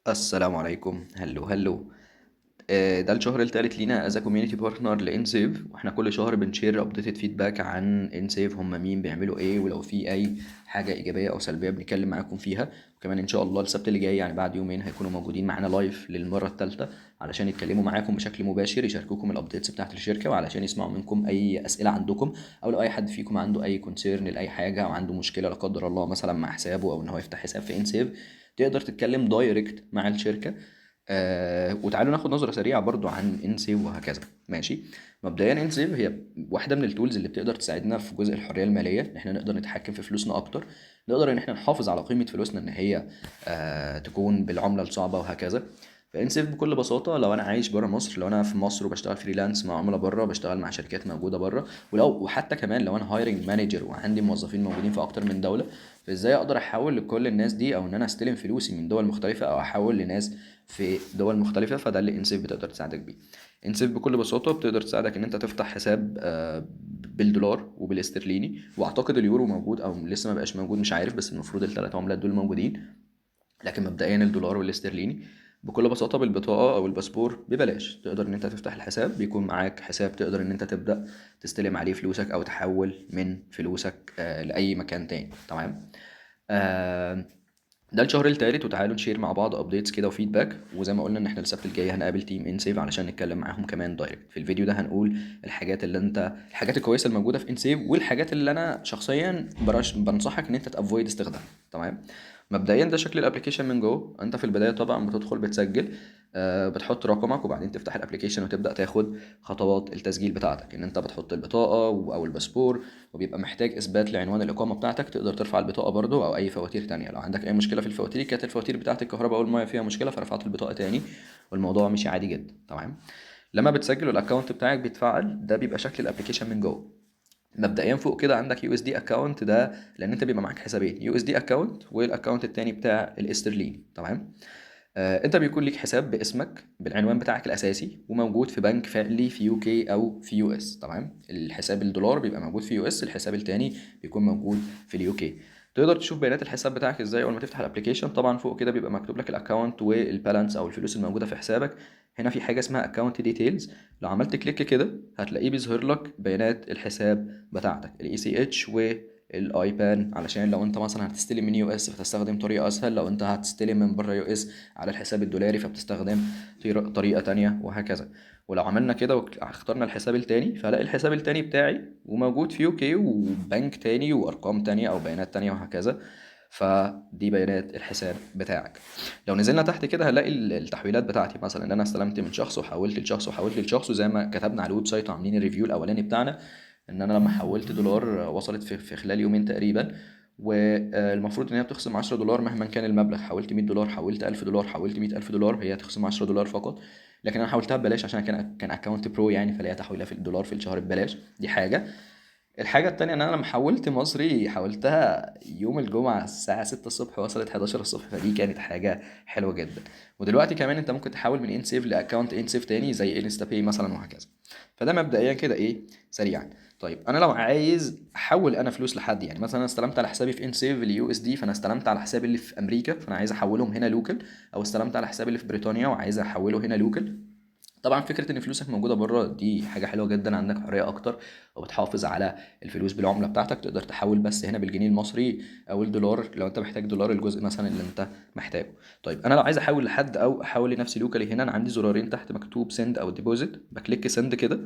السلام عليكم. هلو. ده الشهر التالت لينا از كوميونتي بارتنر لانسيف، واحنا كل شهر بنشير ابديتد فيدباك عن انسيف، هم مين، بيعملوا ايه، ولو في اي حاجه ايجابيه او سلبيه بنتكلم معاكم فيها. وكمان ان شاء الله السبت اللي جاي يعني بعد يومين هيكونوا موجودين معانا لايف للمره الثالثه علشان يتكلموا معاكم بشكل مباشر، يشاركوكم الابديتس بتاعت الشركه وعلشان يسمعوا منكم اي اسئله عندكم، او لو اي حد فيكم عنده اي كونسيرن لاي حاجه او عنده مشكله لا قدر الله مثلا مع حسابه او ان هو يفتح حساب في انسيف، تقدر تتكلم دايركت مع الشركه. وتعالوا ناخد نظرة سريعة برضو عن انسيف وهكذا. ماشي. مبدئيا انسيف هي واحدة من التولز اللي بتقدر تساعدنا في جزء الحرية المالية، ان احنا نقدر نتحكم في فلوسنا اكتر، نقدر ان احنا نحافظ على قيمة فلوسنا ان هي تكون بالعملة الصعبة وهكذا. فانسيف بكل بساطة، لو انا عايش بره مصر، لو انا في مصر وبشتغل فريلانس مع عملاء بره، بشتغل مع شركات موجودة بره، وحتى كمان لو انا هايرنج مانجر وعندي موظفين موجودين في اكتر من دولة، فازاي اقدر احول لكل الناس دي، او ان انا استلم فلوسي من دول مختلفة او احول لناس في دول مختلفة. فده اللي انسيف بتقدر تساعدك بيه. انسيف بكل بساطة بتقدر تساعدك ان انت تفتح حساب بالدولار وبالاسترليني، واعتقد اليورو موجود او لسه ما بقاش موجود، مش عارف، بس المفروض الثلاث عملات دول موجودين. لكن مبدئيا الدولار والاسترليني بكل بساطة بالبطاقة او الباسبور ببلاش تقدر ان انت تفتح الحساب، بيكون معاك حساب تقدر ان انت تبدأ تستلم عليه فلوسك او تحول من فلوسك لأي مكان تاني. تمام. آه، ده الشهر التالت، وتعالوا نشير مع بعض ابديتس كده وفيدباك. وزي ما قلنا ان احنا السبت الجاي هنقابل تيم انسيف علشان نتكلم معاهم كمان دايركت. في الفيديو ده هنقول الحاجات الكويسه الموجوده في انسيف، والحاجات اللي انا شخصيا بنصحك ان انت تافويد استخدامها. تمام. مبدئيا ده شكل الابلكيشن من جوه. انت في البدايه طبعا بتدخل بتسجل، بتحط رقمك وبعدين تفتح الابلكيشن وتبدا تاخد خطوات التسجيل بتاعتك، ان انت بتحط البطاقه او الباسبور، وبيبقى محتاج اثبات لعنوان الاقامه بتاعتك. تقدر ترفع البطاقه برضو او اي فواتير تانية. لو عندك اي مشكله في الفواتير، كانت الفواتير بتاعت الكهرباء او الميه فيها مشكله فرفعت البطاقه تاني والموضوع مشي عادي جدا. تمام. لما بتسجل الاكونت بتاعك بيتفعل، ده بيبقى شكل الابلكيشن من جوه. مبدئيا فوق كده عندك يو اس دي اكونت، ده لان انت بيبقى معاك حسابين، يو اس دي اكونت والاكونت التاني بتاع الاسترليني. تمام. انت بيكون ليك حساب باسمك بالعنوان بتاعك الاساسي وموجود في بنك فعلي في يو كي او في يو اس. تمام. الحساب الدولار بيبقى موجود في يو اس، الحساب التاني بيكون موجود في اليو كي. تقدر تشوف بيانات الحساب بتاعك ازاي اول ما تفتح الابلكيشن؟ طبعا فوق كده بيبقى مكتوب لك الاكونت والبالانس او الفلوس الموجوده في حسابك. هنا في حاجه اسمها اكونت ديتيلز، لو عملت كليك كده هتلاقيه بيظهر لك بيانات الحساب بتاعتك، الاي سي اتش والايبان، علشان لو انت مثلا هتستلم من يو اس فتستخدم طريقه اسهل، لو انت هتستلم من بره يو اس على الحساب الدولاري فبتستخدم طريقة تانية وهكذا. ولو عملنا كده واخترنا الحساب التاني، فهلاقي الحساب التاني بتاعي وموجود في يو كي وبنك تاني وارقام تانية او بيانات تانية وهكذا. فدي بيانات الحساب بتاعك. لو نزلنا تحت كده هنلاقي التحويلات بتاعتي، مثلا ان انا استلمت من شخص وحولت لشخص وحولت لشخص، وزي ما كتبنا على الويب سايت وعاملين الريفيو الاولاني بتاعنا، ان انا لما حولت دولار وصلت في خلال يومين تقريبا. والمفروض ان هي بتخصم 10 دولار مهما كان المبلغ، حولت 100 دولار، حولت 1000 دولار، حولت 100000 دولار، هي هتخصم 10 دولار فقط. لكن انا حولتها ببلاش عشان كان اكونت برو يعني، فلاقيها تحويلها في الدولار في الشهر ببلاش. دي حاجه. الحاجة التانية ان انا لما حولت مصري حولتها يوم الجمعة الساعة 6 الصبح، وصلت 11 الصبح، فدي كانت حاجة حلوة جدا. ودلوقتي كمان انت ممكن تحول من انسيف لاكونت انسيف تاني زي انستا باي مثلا وهكذا. فده مبدئيا كده ايه سريعا. طيب انا لو عايز احول انا فلوس لحد، يعني مثلا انا استلمت على حسابي في انسيف اليو اس دي، فانا استلمت على حسابي اللي في امريكا فانا عايز احولهم هنا لوكال، او استلمت على حسابي اللي في بريطانيا وعايز احوله هنا لوكال. طبعا فكره ان فلوسك موجوده بره دي حاجه حلوه جدا، عندك حريه اكتر وبتحافظ على الفلوس بالعمله بتاعتك. تقدر تحول بس هنا بالجنيه المصري او الدولار لو انت محتاج دولار الجزء مثلا اللي انت محتاجه. طيب انا لو عايز احول لحد او احول لنفسي لوكالي، هنا انا عندي زرارين تحت مكتوب سند او ديبوزيت، بكليك سند كده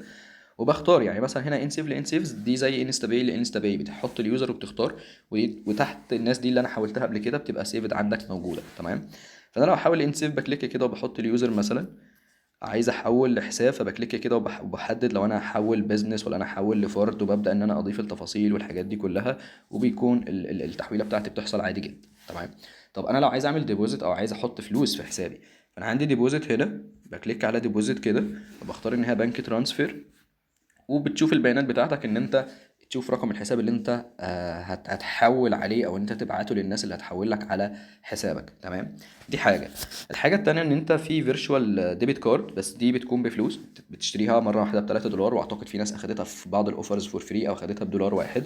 وبختار. يعني مثلا هنا انسيف لانسيفز دي زي انستا باي لانستا باي، بتحط اليوزر وبتختار، وتحت الناس دي اللي انا حولتها قبل كده بتبقى سيفد عندك موجوده. تمام. فانا لو احول انسيف بكليك كده وبحط اليوزر مثلا، عايز احول لحساب فبكليك كده وبحدد لو انا هحول بيزنس ولا انا هحول لفرد، وببدا ان انا اضيف التفاصيل والحاجات دي كلها، وبيكون التحويله بتاعتي بتحصل عادي جدا. تمام. طب انا لو عايز اعمل ديبوزيت او عايز احط فلوس في حسابي، فانا عندي ديبوزيت هنا، بكليك على ديبوزيت كده وبختار ان هي بنك ترانسفير، وبتشوف البيانات بتاعتك ان انت تشوف رقم الحساب اللي انت هتحول عليه او انت تبعته للناس اللي هتحول لك على حسابك. تمام. دي حاجه. الحاجه التانية ان انت في فيرتشوال ديبت كارد، بس دي بتكون بفلوس، بتشتريها مره واحده ب 3 دولار، واعتقد في ناس اخدتها في بعض الاوفرز فور فري او اخدتها بدولار واحد.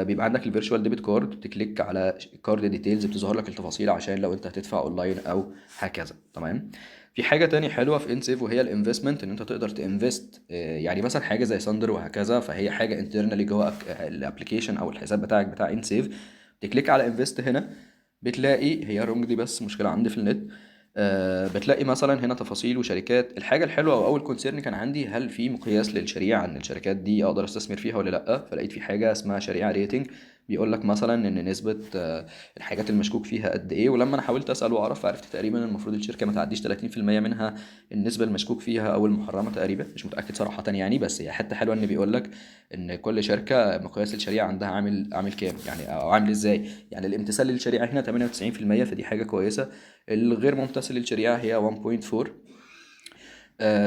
بيبقى عندك الفيرتشوال ديبت كارد، بتكليك على كارد ديتيلز بتظهر لك التفاصيل عشان لو انت هتدفع اونلاين او هكذا. تمام. في حاجه تاني حلوه في انسيف وهي الانفستمنت، ان انت تقدر تنفست يعني مثلا حاجه زي ساندر وهكذا، فهي حاجه انترنالي جوه الابلكيشن او الحساب بتاعك بتاع انسيف. تكليك على انفست هنا، بتلاقي هي الرونج دي بس مشكله عندي في النت. بتلاقي مثلا هنا تفاصيل وشركات. الحاجه الحلوه او اول كونسيرن كان عندي، هل في مقياس للشريعه ان الشركات دي اقدر استثمر فيها ولا لا؟ فلقيت في حاجه اسمها شريعه ريتنج، بيقول لك مثلا ان نسبه الحاجات المشكوك فيها قد ايه. ولما انا حاولت اسال واعرف، عرفت تقريبا المفروض الشركه ما تعديش 30% منها النسبه المشكوك فيها او المحرمه تقريبا، مش متاكد صراحه يعني. بس هي حته حلوه ان بيقول لك ان كل شركه مقياس الشريعه عندها عامل كام يعني، او عامل ازاي. يعني الامتثال للشريعه هنا 98%، فدي حاجه كويسه. الغير ممتثل للشريعه هي 1.4.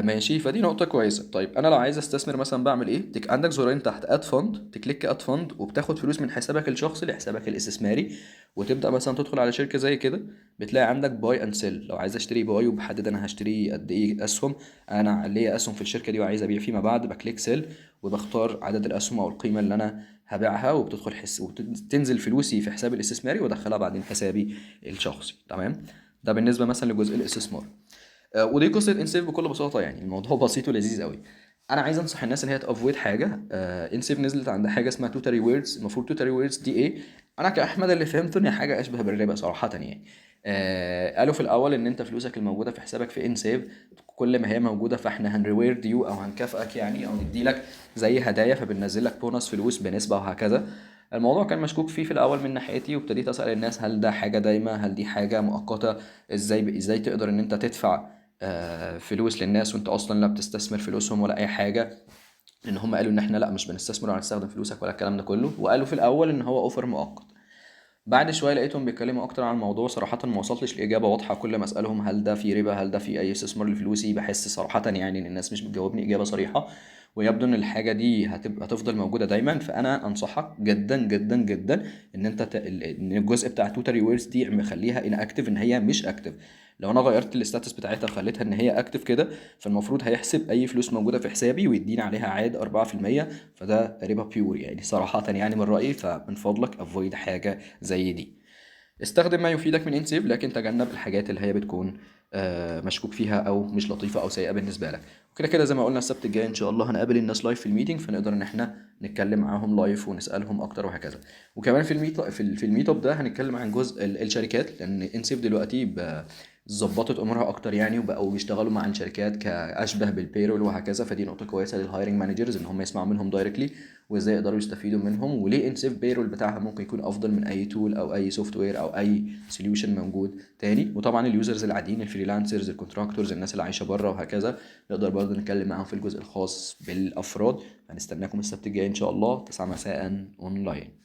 ماشي، فدي نقطة كويسة. طيب أنا لو عايز أستثمر مثلا بعمل إيه؟ عندك زرارين تحت، أد فند، تكليك أد فند وبتاخد فلوس من حسابك الشخصي لحسابك الاستثماري، وتبدأ مثلا تدخل على شركة زي كده. بتلاقي عندك باي أند سيل، لو عايز أشتري باي وبحدد أنا هشتري قد إيه أسهم، أنا ليا أسهم في الشركة دي وعايز أبيع فيما بعد، بكليك سيل وبختار عدد الأسهم أو القيمة اللي أنا هبيعها، وبتدخل وتنزل فلوسي في حسابي الاستثماري وأدخلها بعدين حسابي الشخصي. تمام. ده بالنسبة مثلا لجزء الاستثمار. ودي قصه انسيف بكل بساطه، يعني الموضوع بسيط ولذيذ قوي. انا عايز انصح الناس ان هي تافويد حاجه. انسيف نزلت عند حاجه اسمها توتالي ويردز. المفروض توتالي ويردز دي ايه؟ انا كاحمد اللي فهمته ان هي حاجه اشبه بالربا صراحه يعني. قالوا في الاول ان انت فلوسك الموجوده في حسابك في انسيف، كل ما هي موجوده فاحنا هنريورد يو او هنكافئك يعني، او نديلك زي هدايا، فبننزل لك بونص فلوس بنسبه وهكذا. الموضوع كان مشكوك فيه في الاول من ناحيتي، وابتديت اسال الناس هل ده حاجه دايمه، هل دي حاجه مؤقته، ازاي تقدر ان انت تدفع فلوس للناس وانت اصلا لا بتستثمر فلوسهم ولا اي حاجه. ان هم قالوا ان احنا لا مش بنستثمر ولا هنستخدم فلوسك ولا الكلام ده كله، وقالوا في الاول ان هو اوفر مؤقت. بعد شويه لقيتهم بيتكلموا اكتر عن الموضوع، صراحه ما وصلتش لاجابه واضحه. كل ما اسالهم هل ده في ربا، هل ده في اي استثمار لفلوسي، بحس صراحه يعني ان الناس مش بتجاوبني اجابه صريحه. ويبدو ان الحاجه دي هتفضل موجوده دايما. فانا انصحك جدا جدا جدا ان انت ان الجزء بتاع توتال ريوردز دي مخليها ان اكتف، ان هي مش اكتف. لو انا غيرت الاستاتس بتاعتها وخليتها ان هي اكتف كده، فالمفروض هيحسب اي فلوس موجوده في حسابي ويديني عليها عائد 4%. فده ربا بيور يعني صراحه يعني من رايي. فمن فضلك افويد حاجه زي دي. استخدم ما يفيدك من انسيف، لكن تجنب الحاجات اللي هي بتكون مشكوك فيها او مش لطيفه او سيئه بالنسبه لك. وكده كده زي ما قلنا السبت الجاي ان شاء الله هنقابل الناس لايف في الميتنج، فنقدر ان احنا نتكلم معاهم لايف ونسالهم اكتر وهكذا. وكمان في الميت اب ده هنتكلم عن جزء الشركات، لان انسيف دلوقتي ظبطت امورها اكتر يعني، وبقوا بيشتغلوا مع الشركات كاشبه بالبيرول وهكذا. فدي نقطه كويسه للهايرنج مانجرز ان هم يسمعوا منهم دايركتلي وازاي يقدروا يستفيدوا منهم، وليه انسيف بيرول بتاعها ممكن يكون افضل من اي تول او اي سوفت وير او اي سوليوشن موجود تاني. وطبعا اليوزرز العاديين، الفريلانسرز، الكونتراكتورز، الناس اللي عايشه بره وهكذا، نقدر برضه نتكلم معاهم في الجزء الخاص بالافراد. هنستناكم السبت الجاي ان شاء الله 9 مساء اونلاين.